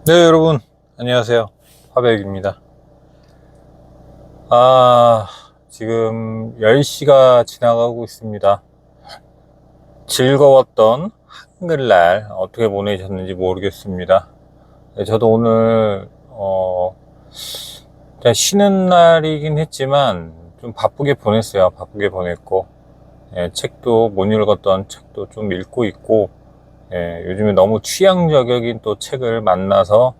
네, 여러분, 안녕하세요. 화백입니다. 지금 10시가 지나가고 있습니다. 즐거웠던 한글날 어떻게 보내셨는지 모르겠습니다. 네, 저도 오늘, 그냥 쉬는 날이긴 했지만 좀 바쁘게 보냈어요. 바쁘게 보냈고, 책도 못 읽었던 책도 좀 읽고 있고, 요즘에 너무 취향 저격인 또 책을 만나서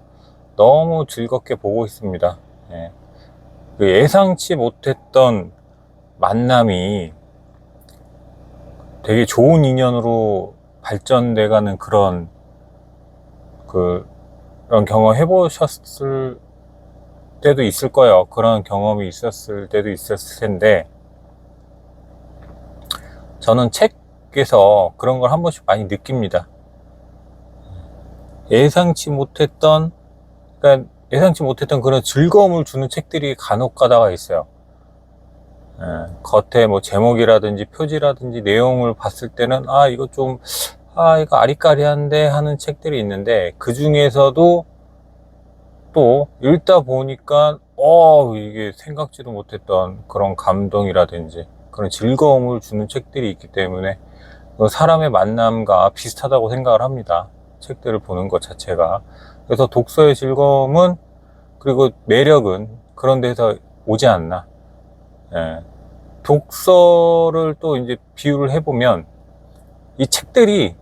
너무 즐겁게 보고 있습니다. 그 예상치 못했던 만남이 되게 좋은 인연으로 발전돼가는 그런 경험 해보셨을 때도 있을 거예요. 그런 경험이 있었을 때도 있었을 텐데, 저는 책에서 그런 걸 한 번씩 많이 느낍니다. 예상치 못했던, 그러니까 예상치 못했던 그런 즐거움을 주는 책들이 간혹 가다가 있어요. 겉에 뭐 제목이라든지 표지라든지 내용을 봤을 때는 이거 아리까리한데 하는 책들이 있는데, 그 중에서도 또 읽다 보니까 이게 생각지도 못했던 그런 감동이라든지 그런 즐거움을 주는 책들이 있기 때문에 사람의 만남과 비슷하다고 생각을 합니다. 책들을 보는 것 자체가. 그래서 독서의 즐거움은, 그리고 매력은 그런 데서 오지 않나. 예. 독서를 또 이제 비유를 해보면 이 책들이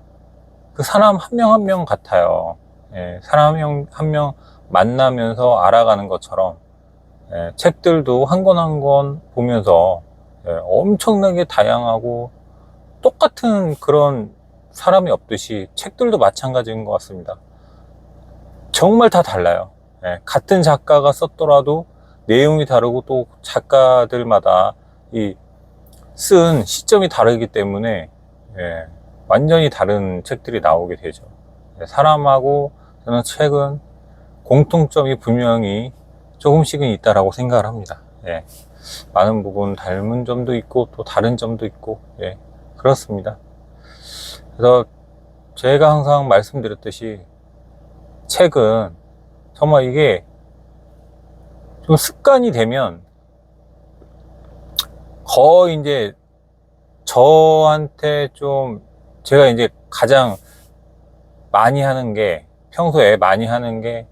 그 사람 한 명 한 명 같아요. 사람 한 명 만나면서 알아가는 것처럼, 책들도 한 권 한 권 보면서 엄청나게 다양하고 똑같은 그런 사람이 없듯이 책들도 마찬가지인 것 같습니다. 정말 다 달라요. 같은 작가가 썼더라도 내용이 다르고, 또 작가들마다 이 쓴 시점이 다르기 때문에 완전히 다른 책들이 나오게 되죠. 사람하고 저는 책은 공통점이 분명히 조금씩은 있다라고 생각을 합니다. 많은 부분 닮은 점도 있고 또 다른 점도 있고, 그렇습니다. 그래서 제가 항상 말씀드렸듯이 책은 정말 이게 좀 습관이 되면 거의 이제 저한테 좀, 제가 이제 가장 많이 하는 게, 평소에 많이 하는 게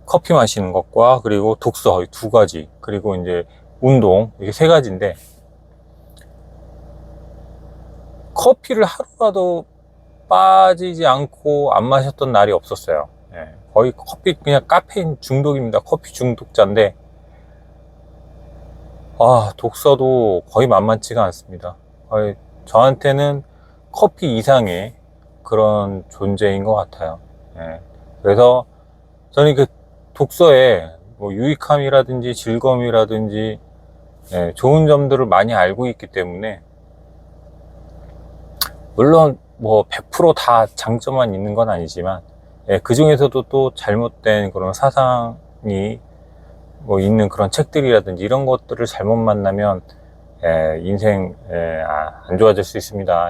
커피 마시는 것과 그리고 독서, 이 두 가지, 그리고 이제 운동, 이게 세 가지인데, 커피를 하루라도 빠지지 않고 안 마셨던 날이 없었어요. 거의 커피, 그냥 카페인 중독입니다. 커피 중독자인데, 독서도 거의 만만치가 않습니다. 거의 저한테는 커피 이상의 그런 존재인 것 같아요. 그래서 저는 그 독서에 뭐 유익함이라든지 즐거움이라든지 좋은 점들을 많이 알고 있기 때문에, 물론 뭐 100%다 장점만 있는 건 아니지만, 그 중에서도 또 잘못된 그런 사상이 뭐 있는 그런 책들이라든지 이런 것들을 잘못 만나면 인생 안 좋아질 수 있습니다.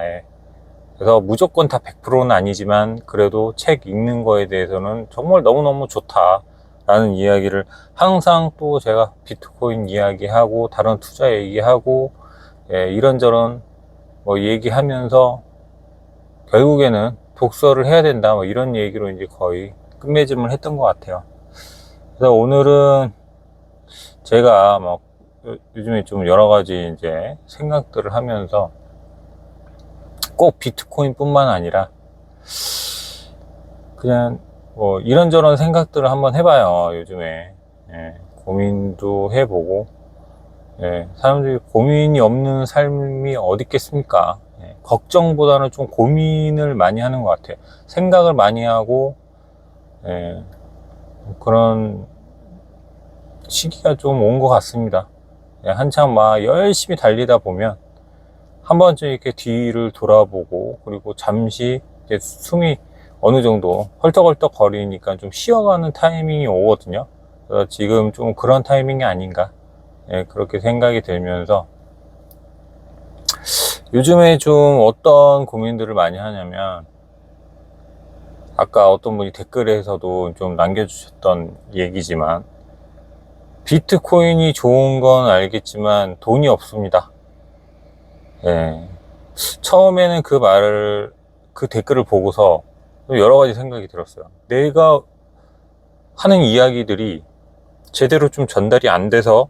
그래서 무조건 다 100%는 아니지만, 그래도 책 읽는 거에 대해서는 정말 너무너무 좋다라는 이야기를 항상, 또 제가 비트코인 이야기하고 다른 투자 얘기하고 이런저런 뭐 얘기하면서 결국에는 독서를 해야 된다, 뭐 이런 얘기로 이제 거의 끝맺음을 했던 것 같아요. 그래서 오늘은 제가 막 요즘에 좀 여러 가지 이제 생각들을 하면서, 꼭 비트코인 뿐만 아니라 그냥 뭐 이런저런 생각들을 한번 해봐요. 요즘에 고민도 해보고, 사람들이 고민이 없는 삶이 어디 있겠습니까? 걱정보다는 좀 고민을 많이 하는 것 같아요. 생각을 많이 하고, 그런 시기가 좀 온 것 같습니다. 한참 막 열심히 달리다 보면 한 번쯤 이렇게 뒤를 돌아보고, 그리고 잠시 이제 숨이 어느 정도 헐떡헐떡 거리니까 좀 쉬어가는 타이밍이 오거든요. 그래서 지금 좀 그런 타이밍이 아닌가, 그렇게 생각이 들면서, 요즘에 좀 어떤 고민들을 많이 하냐면, 아까 어떤 분이 댓글에서도 좀 남겨주셨던 얘기지만, 비트코인이 좋은 건 알겠지만 돈이 없습니다. 예. 처음에는 그 댓글을 보고서 여러 가지 생각이 들었어요. 내가 하는 이야기들이 제대로 좀 전달이 안 돼서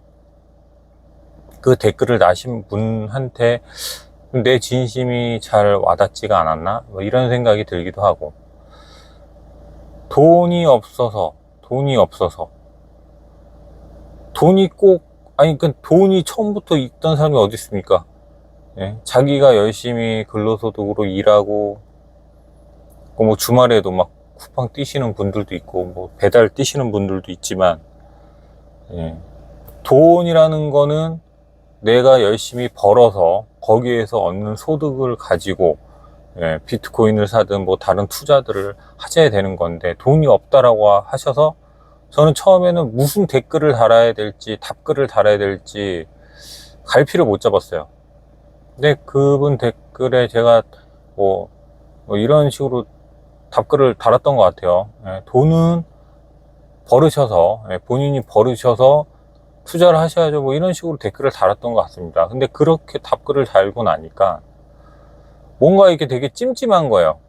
그 댓글을 다신 분한테 내 진심이 잘 와닿지가 않았나? 뭐 이런 생각이 들기도 하고, 돈이 없어서 돈이 꼭, 아니, 그 돈이 처음부터 있던 사람이 어디 있습니까? 예? 자기가 열심히 근로소득으로 일하고, 뭐 주말에도 막 쿠팡 뛰시는 분들도 있고, 뭐 배달 뛰시는 분들도 있지만, 예. 돈이라는 거는 내가 열심히 벌어서 거기에서 얻는 소득을 가지고, 예, 비트코인을 사든 뭐 다른 투자들을 하셔야 되는 건데, 돈이 없다라고 하셔서 저는 처음에는 무슨 댓글을 달아야 될지, 답글을 달아야 될지 갈피를 못 잡았어요. 근데 그분 댓글에 제가 뭐 이런 식으로 답글을 달았던 것 같아요. 예, 돈은 벌으셔서, 예, 본인이 벌으셔서 투자를 하셔야죠. 뭐 이런 식으로 댓글을 달았던 것 같습니다. 근데 그렇게 답글을 달고 나니까 뭔가 이게 되게 찜찜한 거예요.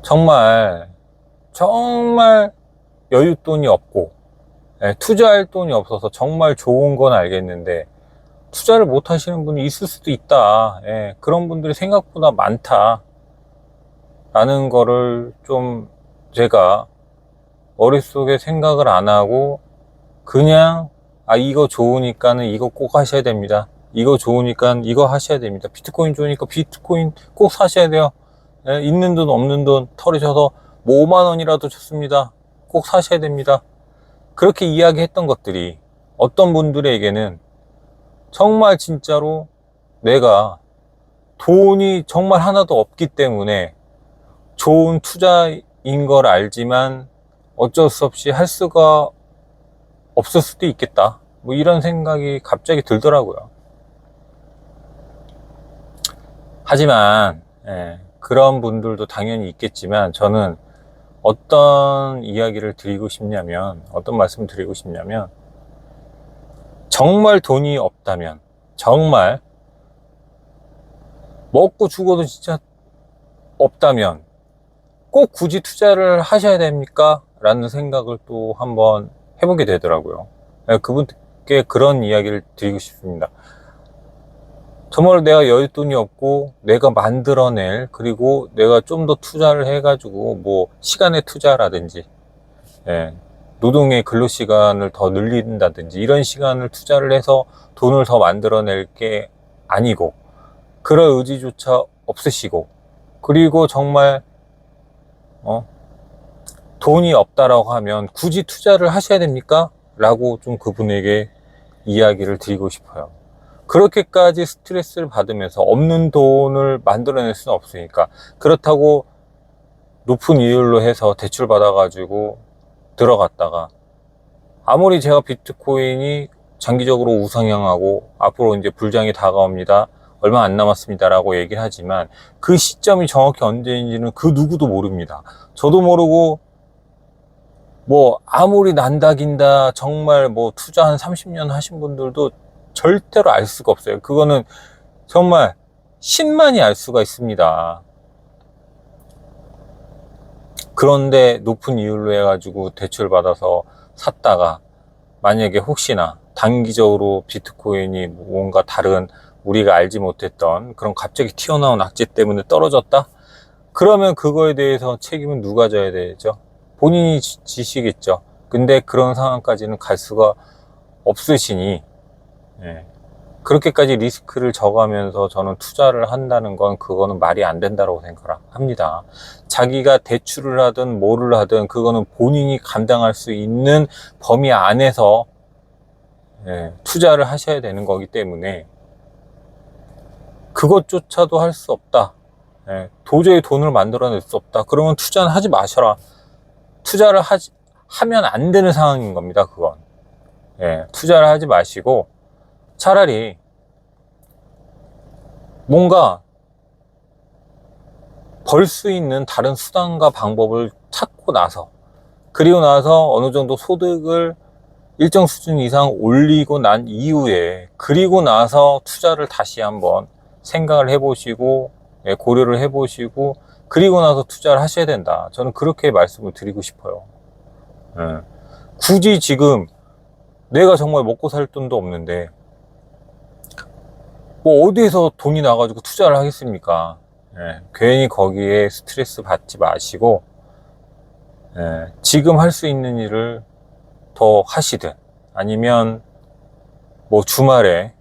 정말 여윳돈이 없고, 예, 투자할 돈이 없어서 정말 좋은 건 알겠는데 투자를 못 하시는 분이 있을 수도 있다. 예, 그런 분들이 생각보다 많다 라는 거를 좀 제가 머릿속에 생각을 안 하고 그냥 이거 좋으니까는 이거 꼭 하셔야 됩니다. 이거 좋으니까 이거 하셔야 됩니다. 비트코인 좋으니까 비트코인 꼭 사셔야 돼요. 예, 있는 돈 없는 돈 털으셔서 뭐 5만 원이라도 좋습니다. 꼭 사셔야 됩니다. 그렇게 이야기했던 것들이 어떤 분들에게는 정말 진짜로 내가 돈이 정말 하나도 없기 때문에 좋은 투자인 걸 알지만 어쩔 수 없이 할 수가 없을 수도 있겠다. 뭐 이런 생각이 갑자기 들더라고요. 하지만 그런 분들도 당연히 있겠지만 저는 어떤 이야기를 드리고 싶냐면, 어떤 말씀을 드리고 싶냐면, 정말 돈이 없다면, 정말 먹고 죽어도 진짜 없다면 꼭 굳이 투자를 하셔야 됩니까? 라는 생각을 또 한번 해보게 되더라고요. 그분께 그런 이야기를 드리고 싶습니다. 정말 내가 여윳돈이 없고 내가 만들어낼, 그리고 내가 좀 더 투자를 해가지고 뭐 시간의 투자라든지, 예, 노동의 근로시간을 더 늘린다든지 이런 시간을 투자를 해서 돈을 더 만들어낼 게 아니고, 그럴 의지조차 없으시고, 그리고 정말 돈이 없다라고 하면 굳이 투자를 하셔야 됩니까? 라고 좀 그분에게 이야기를 드리고 싶어요. 그렇게까지 스트레스를 받으면서 없는 돈을 만들어낼 수는 없으니까, 그렇다고 높은 이율로 해서 대출 받아가지고 들어갔다가 아무리 제가 비트코인이 장기적으로 우상향하고 앞으로 이제 불장이 다가옵니다, 얼마 안 남았습니다 라고 얘기를 하지만 그 시점이 정확히 언제인지는 그 누구도 모릅니다. 저도 모르고, 뭐 아무리 난다긴다 정말 뭐 투자 한 30년 하신 분들도 절대로 알 수가 없어요. 그거는 정말 신만이 알 수가 있습니다. 그런데 높은 이율로 해가지고 대출 받아서 샀다가 만약에 혹시나 단기적으로 비트코인이 뭔가 다른 우리가 알지 못했던 그런 갑자기 튀어나온 악재 때문에 떨어졌다? 그러면 그거에 대해서 책임은 누가 져야 되죠? 본인이 지시겠죠. 근데 그런 상황까지는 갈 수가 없으시니, 예, 그렇게까지 리스크를 져가면서 저는 투자를 한다는 건 그거는 말이 안 된다고 생각합니다. 자기가 대출을 하든 뭐를 하든 그거는 본인이 감당할 수 있는 범위 안에서, 예, 투자를 하셔야 되는 거기 때문에 그것조차도 할 수 없다. 예, 도저히 돈을 만들어낼 수 없다. 그러면 투자는 하지 마셔라. 투자를 하면 안 되는 상황인 겁니다. 그건. 예, 투자를 하지 마시고 차라리 뭔가 벌 수 있는 다른 수단과 방법을 찾고 나서, 그리고 나서 어느 정도 소득을 일정 수준 이상 올리고 난 이후에, 그리고 나서 투자를 다시 한번 생각을 해보시고, 고려를 해보시고, 그리고 나서 투자를 하셔야 된다. 저는 그렇게 말씀을 드리고 싶어요. 굳이 지금 내가 정말 먹고 살 돈도 없는데 뭐 어디에서 돈이 나가지고 투자를 하겠습니까? 괜히 거기에 스트레스 받지 마시고, 지금 할 수 있는 일을 더 하시든, 아니면 뭐 주말에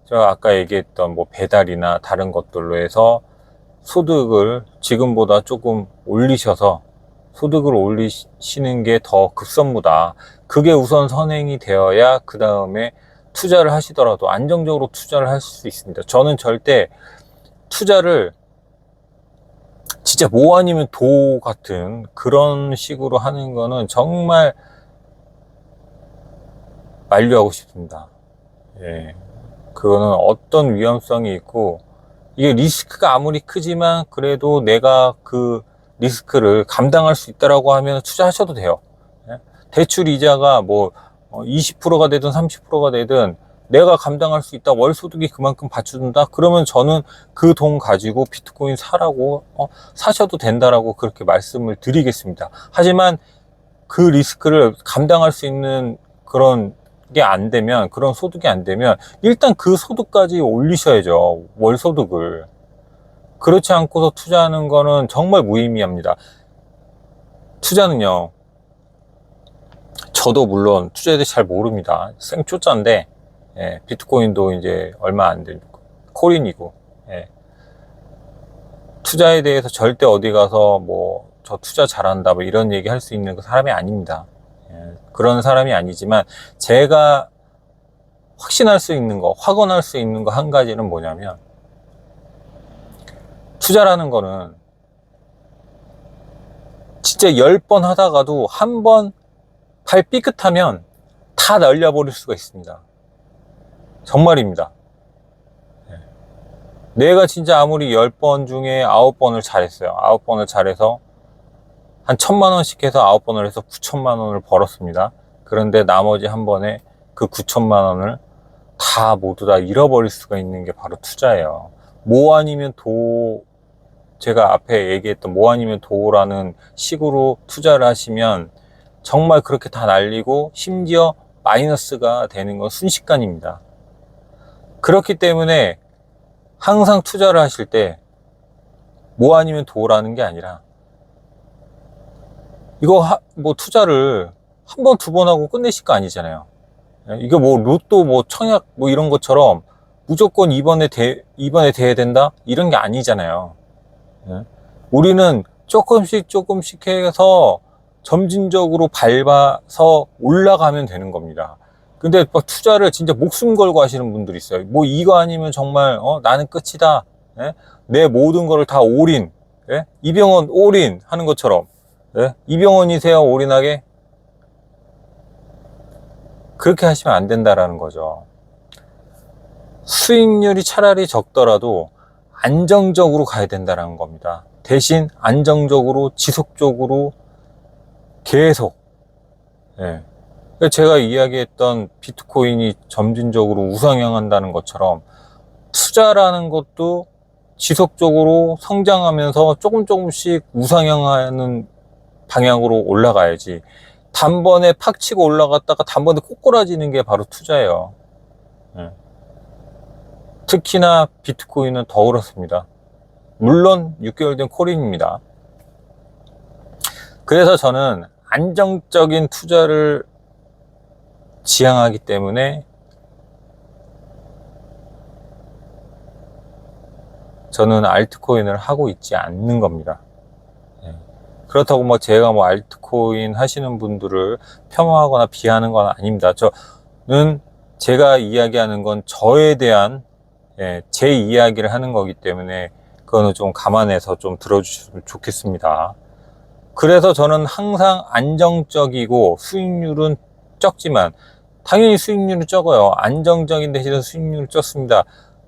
제가 아까 얘기했던 뭐 배달이나 다른 것들로 해서 소득을 지금보다 조금 올리셔서 소득을 올리시는 게 더 급선무다. 그게 우선 선행이 되어야 그 다음에 투자를 하시더라도 안정적으로 투자를 할 수 있습니다. 저는 절대 투자를 진짜 뭐 아니면 도 같은 그런 식으로 하는 거는 정말 만류하고 싶습니다. 그거는 어떤 위험성이 있고, 이게 리스크가 아무리 크지만 그래도 내가 그 리스크를 감당할 수 있다라고 하면 투자하셔도 돼요. 대출 이자가 뭐 20%가 되든 30%가 되든 내가 감당할 수 있다, 월 소득이 그만큼 받쳐준다, 그러면 저는 그 돈 가지고 비트코인 사라고 사셔도 된다라고 그렇게 말씀을 드리겠습니다. 하지만 그 리스크를 감당할 수 있는 그런 게 안 되면, 그런 소득이 안 되면 일단 그 소득까지 올리셔야죠, 월 소득을. 그렇지 않고서 투자하는 거는 정말 무의미합니다. 투자는요, 저도 물론 투자에 대해 잘 모릅니다. 생초짜인데, 비트코인도 이제 얼마 안 되고 코인이고, 투자에 대해서 절대 어디 가서 뭐 저 투자 잘한다 뭐 이런 얘기 할 수 있는 그 사람이 아닙니다. 그런 사람이 아니지만 제가 확신할 수 있는 거, 확언할 수 있는 거 한 가지는 뭐냐면, 투자라는 거는 진짜 10번 하다가도 한 번 발 삐끗하면 다 날려버릴 수가 있습니다. 정말입니다. 내가 진짜 아무리 10번 중에 9번을 잘했어요. 9번을 잘해서 한 1000만 원씩 해서 9번을 해서 9천만 원을 벌었습니다. 그런데 나머지 한 번에 그 9천만 원을 다 모두 다 잃어버릴 수가 있는 게 바로 투자예요. 뭐 아니면 도, 제가 앞에 얘기했던 뭐 아니면 도라는 식으로 투자를 하시면 정말 그렇게 다 날리고 심지어 마이너스가 되는 건 순식간입니다. 그렇기 때문에 항상 투자를 하실 때 뭐 아니면 도라는 게 아니라, 이거 뭐 투자를 한 번, 두 번 하고 끝내실 거 아니잖아요. 이거 뭐 로또 뭐 청약 뭐 이런 것처럼 무조건 이번에 돼야 된다 이런 게 아니잖아요. 우리는 조금씩 해서 점진적으로 밟아서 올라가면 되는 겁니다. 근데 뭐 투자를 진짜 목숨 걸고 하시는 분들이 있어요. 뭐 이거 아니면 정말 나는 끝이다, 내 모든 거를 다 올인, 이병헌 올인 하는 것처럼, 이병헌이세요 올인하게? 그렇게 하시면 안 된다라는 거죠. 수익률이 차라리 적더라도 안정적으로 가야 된다는 겁니다. 대신 안정적으로 지속적으로 계속, 제가 이야기했던 비트코인이 점진적으로 우상향한다는 것처럼 투자라는 것도 지속적으로 성장하면서 조금씩 우상향하는 방향으로 올라가야지, 단번에 팍 치고 올라갔다가 단번에 꼬꾸라지는 게 바로 투자예요. 특히나 비트코인은 더 그렇습니다. 물론 6개월 된 코인입니다. 그래서 저는 안정적인 투자를 지향하기 때문에 저는 알트코인을 하고 있지 않는 겁니다. 그렇다고 뭐 제가 뭐 알트코인 하시는 분들을 폄하하거나 비하하는 건 아닙니다. 저는 제가 이야기하는 건 저에 대한 제 이야기를 하는 거기 때문에 그거는 좀 감안해서 좀 들어주셨으면 좋겠습니다. 그래서 저는 항상 안정적이고 수익률은 적지만, 당연히 수익률은 적어요. 안정적인 대신에 수익률은 적습니다.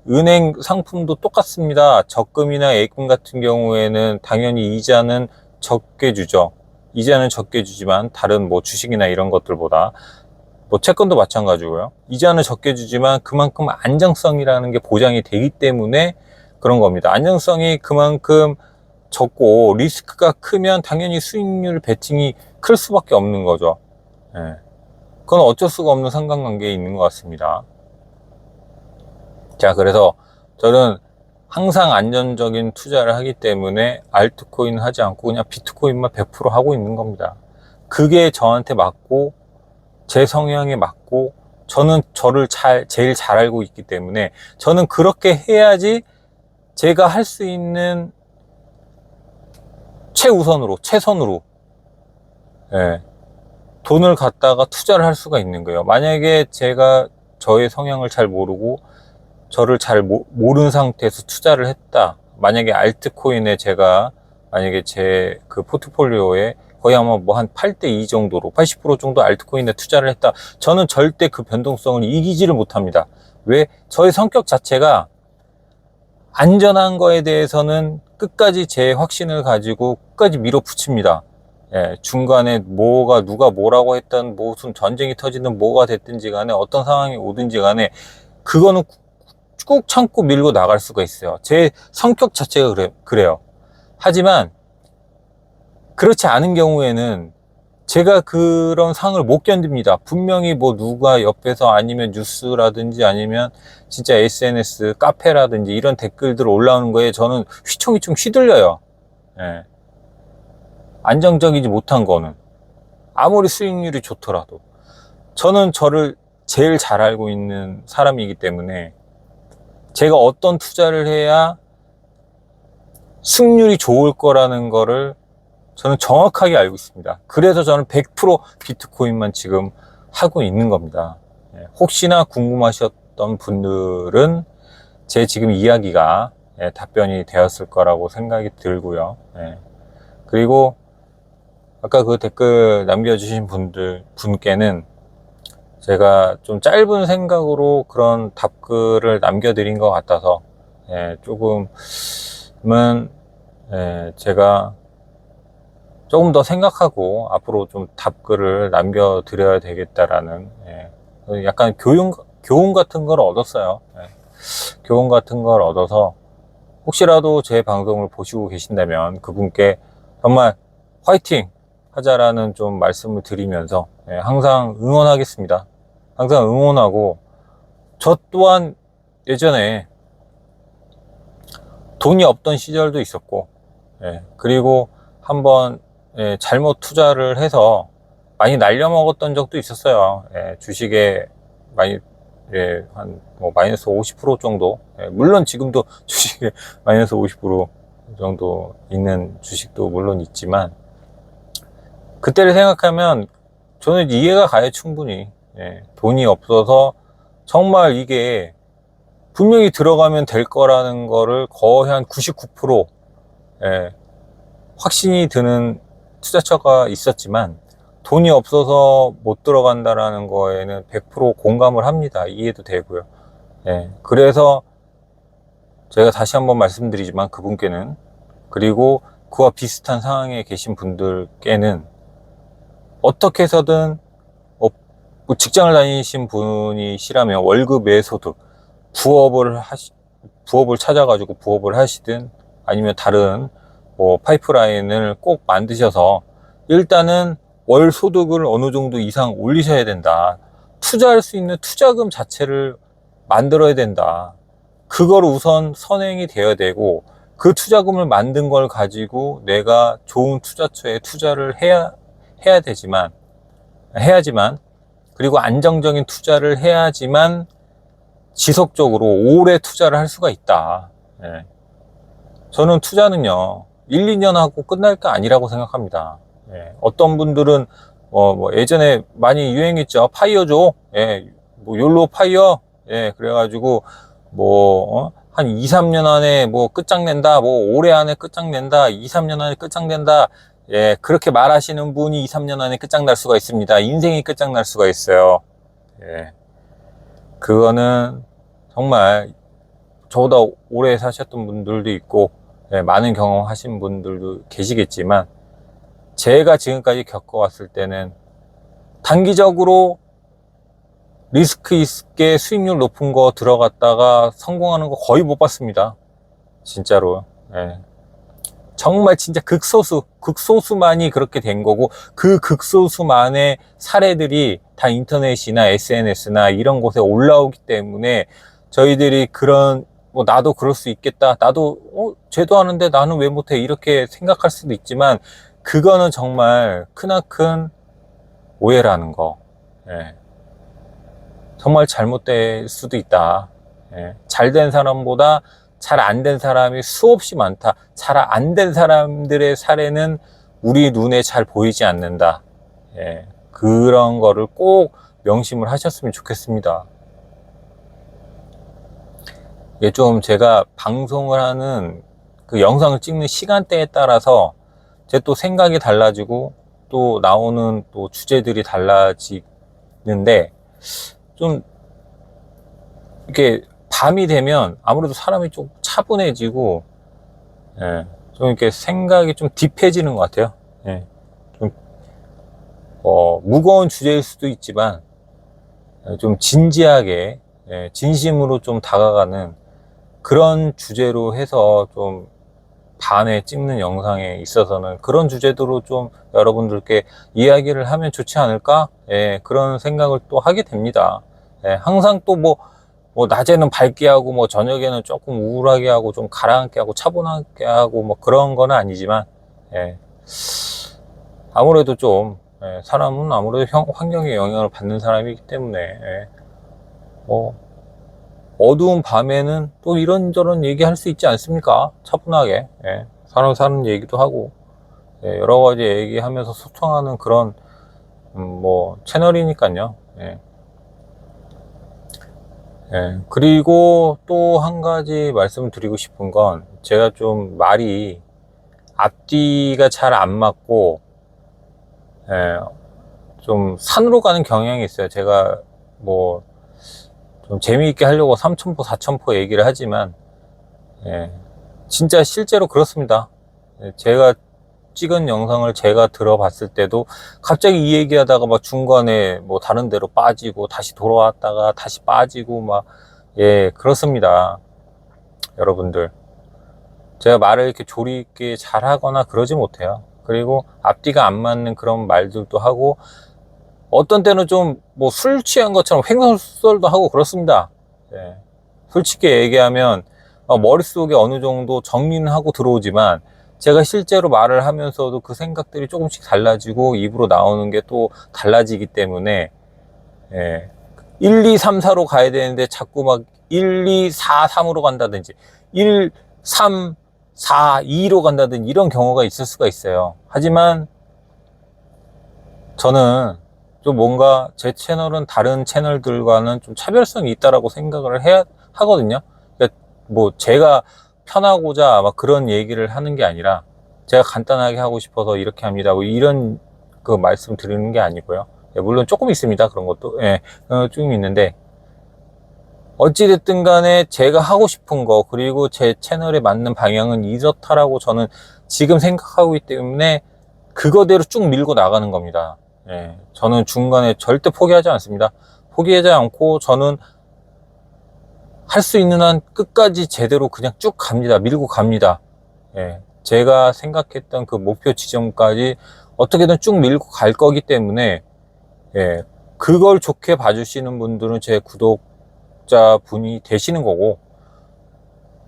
은행 상품도 똑같습니다. 적금이나 예금 같은 경우에는 당연히 이자는 적게 주죠. 이자는 적게 주지만 다른 뭐 주식이나 이런 것들보다 뭐 채권도 마찬가지고요. 이자는 적게 주지만 그만큼 안정성이라는 게 보장이 되기 때문에 그런 겁니다. 안정성이 그만큼 적고 리스크가 크면 당연히 수익률 베팅이 클 수밖에 없는 거죠. 예. 그건 어쩔 수가 없는 상관관계에 있는 것 같습니다. 자, 그래서 저는 항상 안전적인 투자를 하기 때문에 알트코인 하지 않고 그냥 비트코인만 100% 하고 있는 겁니다. 그게 저한테 맞고 제 성향에 맞고 저는 저를 제일 잘 알고 있기 때문에 저는 그렇게 해야지 제가 할 수 있는 최선으로 예, 돈을 갖다가 투자를 할 수가 있는 거예요. 만약에 제가 저의 성향을 잘 모르고 저를 잘 모르는 상태에서 투자를 했다. 만약에 알트코인에 제가 만약에 제 그 포트폴리오에 거의 아마 뭐 한 8대2 정도로 80% 정도 알트코인에 투자를 했다. 저는 절대 그 변동성을 이기지를 못합니다. 왜? 저의 성격 자체가 안전한 거에 대해서는 끝까지 제 확신을 가지고 끝까지 밀어붙입니다. 예, 중간에 누가 뭐라고 했던 무슨 전쟁이 터지든 뭐가 됐든지 간에 어떤 상황이 오든지 간에 그거는 꾹 참고 밀고 나갈 수가 있어요. 제 성격 자체가 그래요. 하지만 그렇지 않은 경우에는 제가 그런 상을 못 견딥니다. 분명히 뭐 누가 옆에서 아니면 뉴스라든지 아니면 진짜 SNS, 카페라든지 이런 댓글들 올라오는 거에 저는 휘청휘청 휘둘려요. 예. 안정적이지 못한 거는. 아무리 수익률이 좋더라도. 저는 저를 제일 잘 알고 있는 사람이기 때문에 제가 어떤 투자를 해야 승률이 좋을 거라는 거를 저는 정확하게 알고 있습니다. 그래서 저는 100% 비트코인만 지금 하고 있는 겁니다. 혹시나 궁금하셨던 분들은 제 지금 이야기가 답변이 되었을 거라고 생각이 들고요. 그리고 아까 그 댓글 남겨주신 분께는 제가 좀 짧은 생각으로 그런 답글을 남겨드린 것 같아서 조금은 제가 조금 더 생각하고 앞으로 좀 답글을 남겨드려야 되겠다라는 약간 교훈 같은 걸 얻었어요. 교훈 같은 걸 얻어서 혹시라도 제 방송을 보시고 계신다면 그분께 정말 화이팅 하자라는 좀 말씀을 드리면서 항상 응원하겠습니다. 항상 응원하고 저 또한 예전에 돈이 없던 시절도 있었고 그리고 한번 잘못 투자를 해서 많이 날려먹었던 적도 있었어요. 주식에 많이 한 뭐 마이너스 50% 정도. 물론 지금도 주식에 마이너스 50% 정도 있는 주식도 물론 있지만 그때를 생각하면 저는 이해가 가요. 충분히. 돈이 없어서 정말 이게 분명히 들어가면 될 거라는 거를 거의 한 99% 확신이 드는 투자처가 있었지만 돈이 없어서 못 들어간다라는 거에는 100% 공감을 합니다. 이해도 되고요. 그래서 제가 다시 한번 말씀드리지만 그분께는 그리고 그와 비슷한 상황에 계신 분들께는 어떻게 해서든 뭐 직장을 다니신 분이시라면 월급 외소득 부업을 찾아가지고 부업을 하시든 아니면 다른 뭐 파이프라인을 꼭 만드셔서 일단은 월 소득을 어느 정도 이상 올리셔야 된다. 투자할 수 있는 투자금 자체를 만들어야 된다. 그걸 우선 선행이 되어야 되고 그 투자금을 만든 걸 가지고 내가 좋은 투자처에 투자를 해야지만 그리고 안정적인 투자를 해야지만 지속적으로 오래 투자를 할 수가 있다. 저는 투자는요 1, 2년 하고 끝날 게 아니라고 생각합니다. 어떤 분들은 뭐 예전에 많이 유행했죠. 파이어죠. 뭐 욜로 파이어. 그래가지고 뭐 한 2, 3년 안에 뭐 끝장낸다. 뭐 올해 안에 끝장낸다. 2, 3년 안에 끝장낸다. 그렇게 말하시는 분이 2, 3년 안에 끝장날 수가 있습니다. 인생이 끝장날 수가 있어요. 그거는 정말 저보다 오래 사셨던 분들도 있고, 예, 많은 경험하신 분들도 계시겠지만, 제가 지금까지 겪어왔을 때는 단기적으로 리스크 있게 수익률 높은 거 들어갔다가 성공하는 거 거의 못 봤습니다. 진짜로. 예. 정말 진짜 극소수만이 그렇게 된 거고, 그 극소수만의 사례들이 다 인터넷이나 SNS나 이런 곳에 올라오기 때문에 저희들이 그런, 뭐 나도 그럴 수 있겠다, 나도 쟤도 하는데 나는 왜 못해, 이렇게 생각할 수도 있지만, 그거는 정말 크나큰 오해라는 거. 예. 정말 잘못될 수도 있다. 예. 잘된 사람보다 잘 안 된 사람이 수없이 많다. 잘 안 된 사람들의 사례는 우리 눈에 잘 보이지 않는다. 예. 그런 거를 꼭 명심을 하셨으면 좋겠습니다. 이게 좀 제가 방송을 하는 그 영상을 찍는 시간대에 따라서 제 또 생각이 달라지고 또 나오는 또 주제들이 달라지는데, 좀 이렇게 밤이 되면 아무래도 사람이 좀 차분해지고, 예, 좀 이렇게 생각이 좀 딥해지는 것 같아요. 예, 좀 무거운 주제일 수도 있지만, 좀 진지하게, 예, 진심으로 좀 다가가는 그런 주제로 해서 좀 밤에 찍는 영상에 있어서는 그런 주제들로 좀 여러분들께 이야기를 하면 좋지 않을까? 예, 그런 생각을 또 하게 됩니다. 예, 항상 또 뭐 낮에는 밝게 하고 뭐 저녁에는 조금 우울하게 하고 좀 가라앉게 하고 차분하게 하고 뭐 그런 건 아니지만, 예, 아무래도 좀, 예, 사람은 아무래도 환경의 영향을 받는 사람이기 때문에, 예, 뭐 어두운 밤에는 또 이런저런 얘기할 수 있지 않습니까? 차분하게, 예, 사람 사는 얘기도 하고, 예, 여러 가지 얘기하면서 소통하는 그런 뭐 채널이니까요. 예. 예, 그리고 또 한 가지 말씀을 드리고 싶은 건, 제가 좀 말이 앞뒤가 잘 안 맞고, 예, 좀 산으로 가는 경향이 있어요. 제가 뭐 좀 재미있게 하려고 3,000포, 4,000포 얘기를 하지만, 예, 진짜 실제로 그렇습니다. 예, 제가 찍은 영상을 제가 들어봤을 때도 갑자기 이 얘기하다가 막 중간에 뭐 다른 데로 빠지고 다시 돌아왔다가 다시 빠지고 막, 예, 그렇습니다. 여러분들, 제가 말을 이렇게 조리 있게 잘 하거나 그러지 못해요. 그리고 앞뒤가 안 맞는 그런 말들도 하고, 어떤 때는 좀 뭐 술 취한 것처럼 횡설수설도 하고 그렇습니다. 예. 솔직히 얘기하면 머릿속에 어느 정도 정리는 하고 들어오지만, 제가 실제로 말을 하면서도 그 생각들이 조금씩 달라지고 입으로 나오는 게 또 달라지기 때문에, 예, 1, 2, 3, 4로 가야 되는데 자꾸 막 1, 2, 4, 3으로 간다든지 1, 3, 4, 2로 간다든지 이런 경우가 있을 수가 있어요. 하지만 저는 좀 뭔가 제 채널은 다른 채널들과는 좀 차별성이 있다라고 생각을 해야 하거든요. 그러니까 뭐 제가 편하고자 막 그런 얘기를 하는 게 아니라, 제가 간단하게 하고 싶어서 이렇게 합니다, 뭐 이런 그 말씀 드리는 게 아니고요. 예, 물론 조금 있습니다. 그런 것도, 예, 좀 있는데, 어찌됐든 간에 제가 하고 싶은 거, 그리고 제 채널에 맞는 방향은 이렇다라고 저는 지금 생각하고 있기 때문에 그거대로 쭉 밀고 나가는 겁니다. 예, 저는 중간에 절대 포기하지 않습니다. 포기하지 않고 저는 할 수 있는 한 끝까지 제대로 그냥 쭉 갑니다. 밀고 갑니다. 예, 제가 생각했던 그 목표 지점까지 어떻게든 쭉 밀고 갈 거기 때문에, 예, 그걸 좋게 봐주시는 분들은 제 구독자분이 되시는 거고,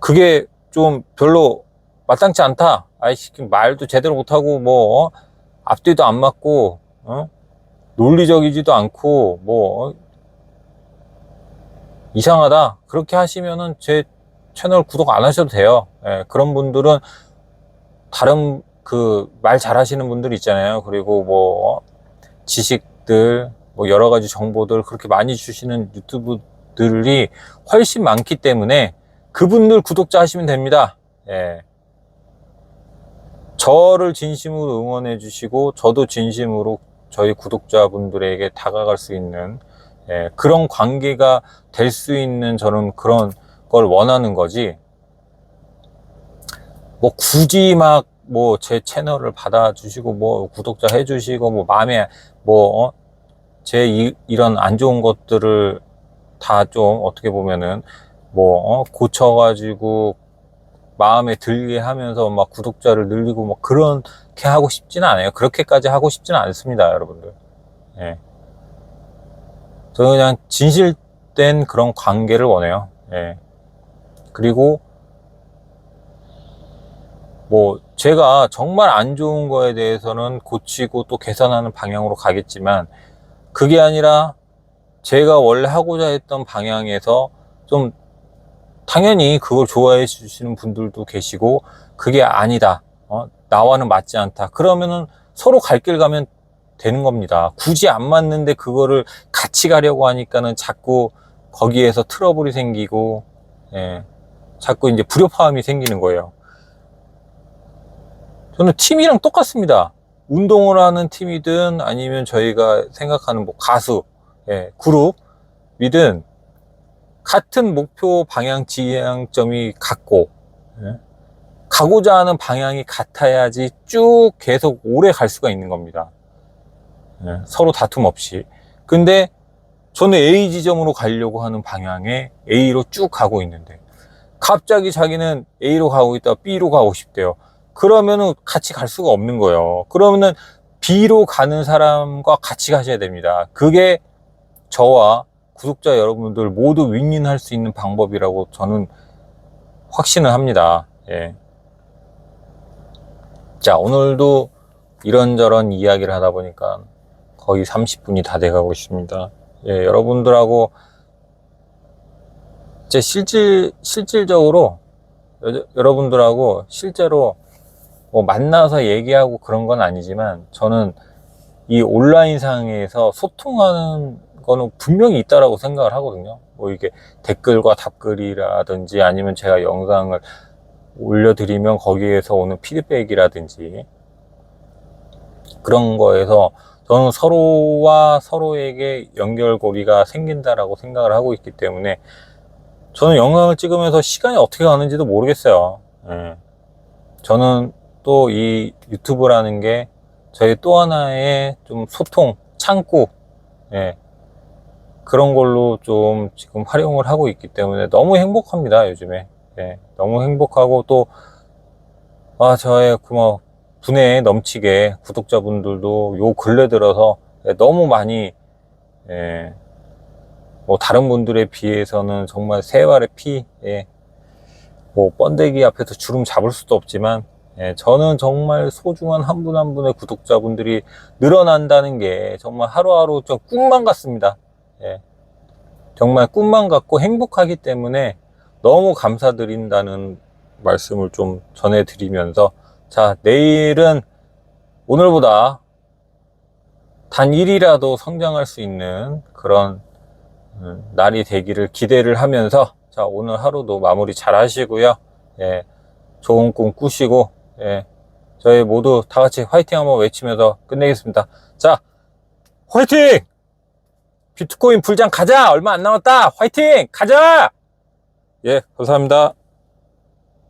그게 좀 별로 마땅치 않다, 아이씨 말도 제대로 못하고 뭐 앞뒤도 안 맞고 논리적이지도 않고 뭐 이상하다, 그렇게 하시면은 제 채널 구독 안 하셔도 돼요. 예, 그런 분들은 다른 그 말 잘하시는 분들 있잖아요. 그리고 뭐 지식들, 뭐 여러 가지 정보들 그렇게 많이 주시는 유튜브들이 훨씬 많기 때문에 그분들 구독자 하시면 됩니다. 예. 저를 진심으로 응원해 주시고 저도 진심으로 저희 구독자분들에게 다가갈 수 있는, 예, 그런 관계가 될 수 있는, 저는 그런 걸 원하는 거지. 뭐 굳이 막 뭐 제 채널을 받아주시고 뭐 구독자 해주시고 뭐 마음에 뭐 제 이런 안 좋은 것들을 다 좀 어떻게 보면은 뭐 고쳐가지고 마음에 들게 하면서 막 구독자를 늘리고 뭐 그렇게 하고 싶지는 않아요. 그렇게까지 하고 싶지는 않습니다, 여러분들. 예. 저는 그냥 진실된 그런 관계를 원해요. 예. 그리고 뭐 제가 정말 안 좋은 거에 대해서는 고치고 또 개선하는 방향으로 가겠지만, 그게 아니라 제가 원래 하고자 했던 방향에서 좀 당연히 그걸 좋아해 주시는 분들도 계시고, 그게 아니다, 나와는 맞지 않다, 그러면은 서로 갈 길 가면 되는 겁니다. 굳이 안 맞는데 그거를 같이 가려고 하니까는 자꾸 거기에서 트러블이 생기고, 예, 자꾸 이제 불협화음이 생기는 거예요. 저는 팀이랑 똑같습니다. 운동을 하는 팀이든 아니면 저희가 생각하는 뭐 가수, 예, 그룹이든 같은 목표 방향 지향점이 같고, 예, 가고자 하는 방향이 같아야지 쭉 계속 오래 갈 수가 있는 겁니다. 예, 서로 다툼 없이. 근데 저는 A 지점으로 가려고 하는 방향에 A로 쭉 가고 있는데 갑자기 자기는 A로 가고 있다가 B로 가고 싶대요. 그러면은 같이 갈 수가 없는 거예요. 그러면은 B로 가는 사람과 같이 가셔야 됩니다. 그게 저와 구독자 여러분들 모두 윈윈할 수 있는 방법이라고 저는 확신을 합니다. 예. 자, 오늘도 이런저런 이야기를 하다 보니까 거의 30분이 다 돼가고 있습니다. 예, 여러분들하고 제 실질적으로 여러분들하고 실제로 뭐 만나서 얘기하고 그런 건 아니지만, 저는 이 온라인상에서 소통하는 거는 분명히 있다라고 생각을 하거든요. 뭐 이게 댓글과 답글이라든지 아니면 제가 영상을 올려드리면 거기에서 오는 피드백이라든지 그런 거에서 저는 서로와 서로에게 연결고리가 생긴다라고 생각을 하고 있기 때문에 저는 영상을 찍으면서 시간이 어떻게 가는지도 모르겠어요. 예. 저는 또 이 유튜브라는 게 저희 또 하나의 좀 소통 창구, 예, 그런 걸로 좀 지금 활용을 하고 있기 때문에 너무 행복합니다, 요즘에. 예, 너무 행복하고 또 저의 분에 넘치게 구독자분들도 요 근래 들어서 너무 많이, 예, 뭐 다른 분들에 비해서는 정말 세 발의 피, 예, 뭐 번데기 앞에서 주름 잡을 수도 없지만, 예, 저는 정말 소중한 한 분 한 분의 구독자분들이 늘어난다는 게 정말 하루하루 좀 꿈만 같습니다. 예, 정말 꿈만 같고 행복하기 때문에 너무 감사드린다는 말씀을 좀 전해드리면서, 자, 내일은 오늘보다 단 1이라도 성장할 수 있는 그런 날이 되기를 기대를 하면서, 자, 오늘 하루도 마무리 잘 하시고요. 예, 좋은 꿈 꾸시고, 예, 저희 모두 다 같이 화이팅 한번 외치면서 끝내겠습니다. 자, 화이팅! 비트코인 불장 가자! 얼마 안 남았다! 화이팅! 가자! 예, 감사합니다.